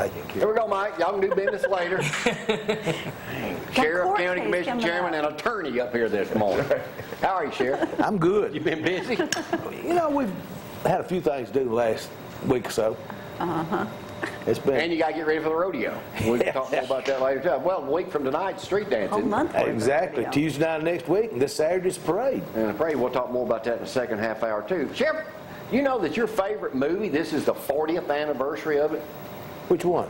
taken care Here of. we go, Mike. Y'all can do business later. Sheriff, County Commission Chairman, and attorney up here this morning. How are you, Sheriff? I'm good. You been busy? You know, we've had a few things to do the last week or so. It's been. And you got to get ready for the rodeo. We can talk more about that later, too. Well, a week from tonight, street dancing. Whole month. Exactly. Tuesday night next week, and this Saturday's parade. And the parade, we'll talk more about that in the second half hour, too. Sheriff, you know that your favorite movie, this is the 40th anniversary of it? Which one?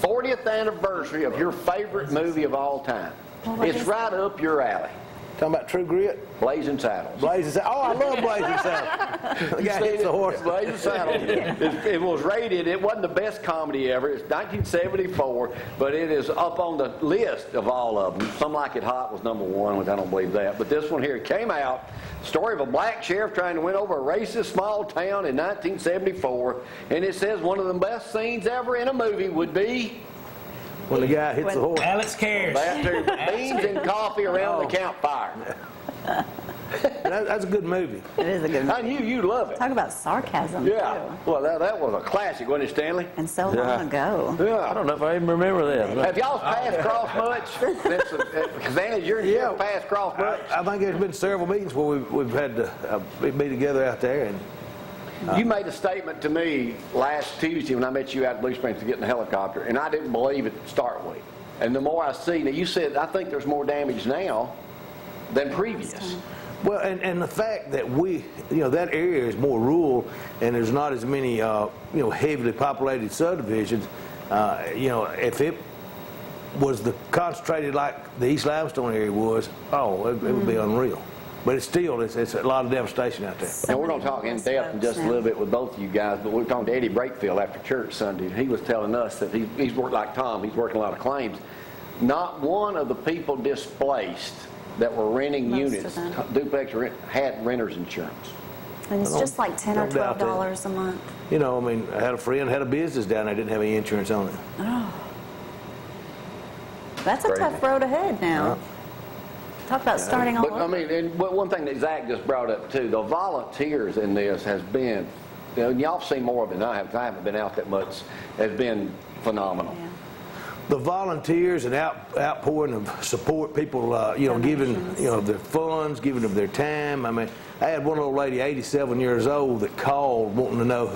40th anniversary of your favorite movie of all time. Well, It's right up your alley. Talking about True Grit? Blazing Saddles. Blazing Saddles. Oh, I love Blazing Saddles. The guy hits the horse. Blazing Saddles. It was rated, it wasn't the best comedy ever. It's 1974, but it is up on the list of all of them. Some Like It Hot was #1, which I don't believe that. But this one here came out, story of a black sheriff trying to win over a racist small town in 1974. And it says one of the best scenes ever in a movie would be... When the guy hits the horse. Alex cares. That too. Beans and coffee around the campfire. That's a good movie. It is a good movie. I knew you love it. Talk about sarcasm, Yeah. too. Well, that was a classic, wasn't it, Stanley? And so long ago. Yeah. I don't know if I even remember that. Have y'all passed cross much? Stanley, you're passed cross much? I think there's been several meetings where we've had to be together out there. And You made a statement to me last Tuesday when I met you out at Blue Springs to get in the helicopter, and I didn't believe it to start with. And the more I see, now you said, I think there's more damage now than previous. well, and the fact that that area is more rural and there's not as many, heavily populated subdivisions, if it was concentrated like the East Limestone area was, it would be unreal. But it's a lot of devastation out there. Now, we're going to talk in depth in just a little bit with both of you guys, but we're talking to Eddie Brakefield after church Sunday. He was telling us that he's worked like Tom. He's working a lot of claims. Not one of the people displaced that were renting units, duplex rent, had renter's insurance. And it's just like $10 or $12 a month. I had a friend had a business down there, didn't have any insurance on it. Oh. That's a tough road ahead now. Talk about starting all over. And one thing that Zack just brought up too, the volunteers in this has been, y'all have seen more of it than I have, because I haven't been out that much, has been phenomenal. Yeah. The volunteers and outpouring of support, people, giving, their funds, giving of their time. I had one old lady, 87 years old, that called wanting to know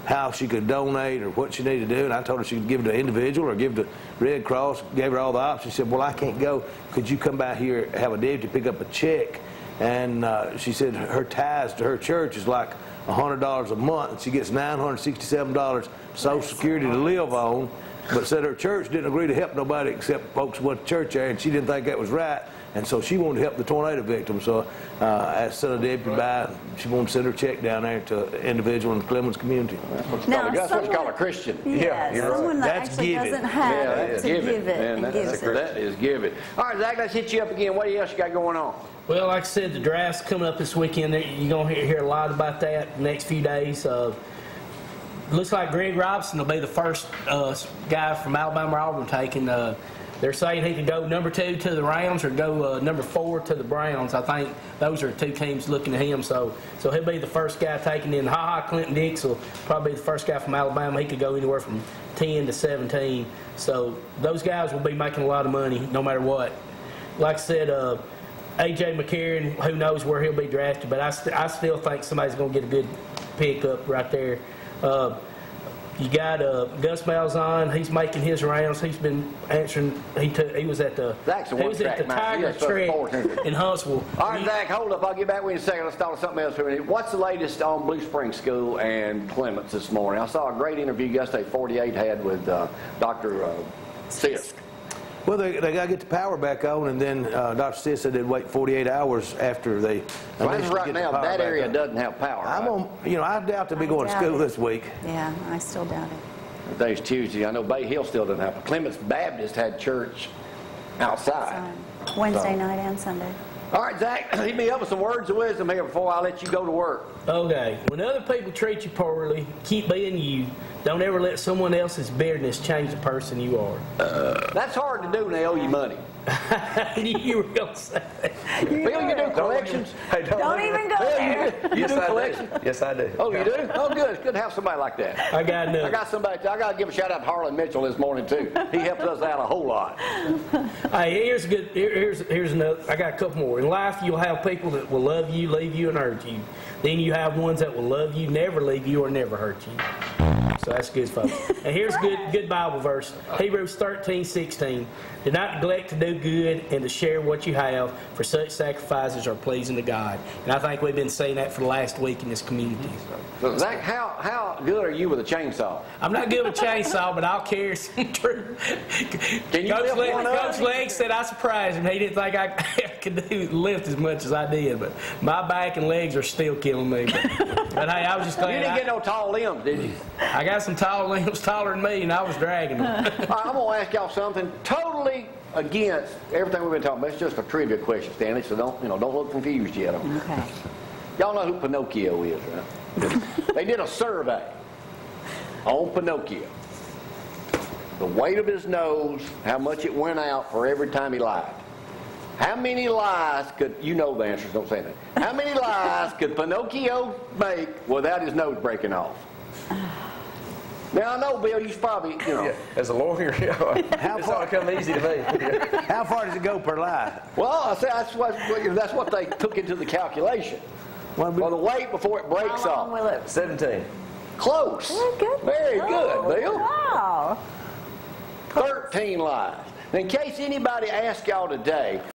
how she could donate or what she needed to do, and I told her she could give it to an individual or give it to Red Cross. Gave her all the options. She said, well, I can't go. Could you come by here, have a deputy pick up a check? And she said her ties to her church is like $100 a month, and she gets $967 Social Security to live on, but said her church didn't agree to help nobody except folks who went to church there, and she didn't think that was right. And so she wanted to help the tornado victims. So I sent a deputy by. She wanted to send her check down there to an individual in the Clemens community. That's what you call a Christian. Someone that actually doesn't have to give it. That is give it. All right, Zach, let's hit you up again. What else you got going on? Well, like I said, the draft's coming up this weekend. You're going to hear a lot about that the next few days. Looks like Greg Robinson will be the first guy from Alabama or Auburn taken. They're saying he could go #2 to the Rams or go #4 to the Browns. I think those are two teams looking at him. So he'll be the first guy taken in. Clinton Dix will probably be the first guy from Alabama. He could go anywhere from 10 to 17. So those guys will be making a lot of money no matter what. Like I said, A.J. McCarron, who knows where he'll be drafted, but I still think somebody's going to get a good pickup right there. You got Gus Malzahn. He's making his rounds. He's been answering. He was at the Tiger Track in Huntsville. All right, Zach, hold up. I'll get back with you in a second. Let's talk about something else for a minute. What's the latest on Blue Springs School and Clements this morning? I saw a great interview yesterday 48 had with Dr. Sisk. Well, they got to get the power back on, and then Dr. Sisk said they'd wait 48 hours after they. So as of right now, that area doesn't have power. I doubt they'll be going to school this week. Yeah, I still doubt it. Today's Tuesday. I know Bay Hill still doesn't have. Clements Baptist had church outside. Wednesday night and Sunday. All right, Zach, hit me up with some words of wisdom here before I let you go to work. Okay. When other people treat you poorly, keep being you. Don't ever let someone else's bitterness change the person you are. That's hard to do when they owe you money. You were going to say that. Bill, you do collections? Don't even go there. You do I collection? do. Yes, I do. Oh, you do? Oh, good. It's good to have somebody like that. I got I got somebody. I got to give a shout out to Harlan Mitchell this morning too. He helped us out a whole lot. Hey, here's a good. Here's another. I got a couple more. In life, you'll have people that will love you, leave you, and hurt you. Then you have ones that will love you, never leave you, or never hurt you. So that's good, folks. And here's a good Bible verse. Hebrews 13:16. Do not neglect to do good and to share what you have, for such sacrifices are pleasing to God. And I think we've been saying that for the last week in this community. So Zach, how good are you with a chainsaw? I'm not good with chainsaw, but I'll carry some true. Can you lift one up? Coach Legg said I surprised him. He didn't think I could lift as much as I did, but my back and legs are still killing me. But hey, I was just glad. You didn't get no tall limbs, did you? I got some tall limbs taller than me, and I was dragging them. All right, I'm going to ask y'all something totally against everything we've been talking about. It's just a trivia question, Stanley, so don't look confused yet. Okay. Y'all know who Pinocchio is, right? They did a survey on Pinocchio. The weight of his nose, how much it went out for every time he lied. How many lies could, you know the answers, don't say that. How many lies could Pinocchio make without his nose breaking off? Now, I know, Bill, you probably, Yeah, as a lawyer, it's all come easy to me. How far does it go per lie? Well, I say that's what they took into the calculation. Well, the weight before it breaks How long off. will it? 17. Close. Very good. Very good, Bill. Wow. 13 lies. In case anybody asks y'all today,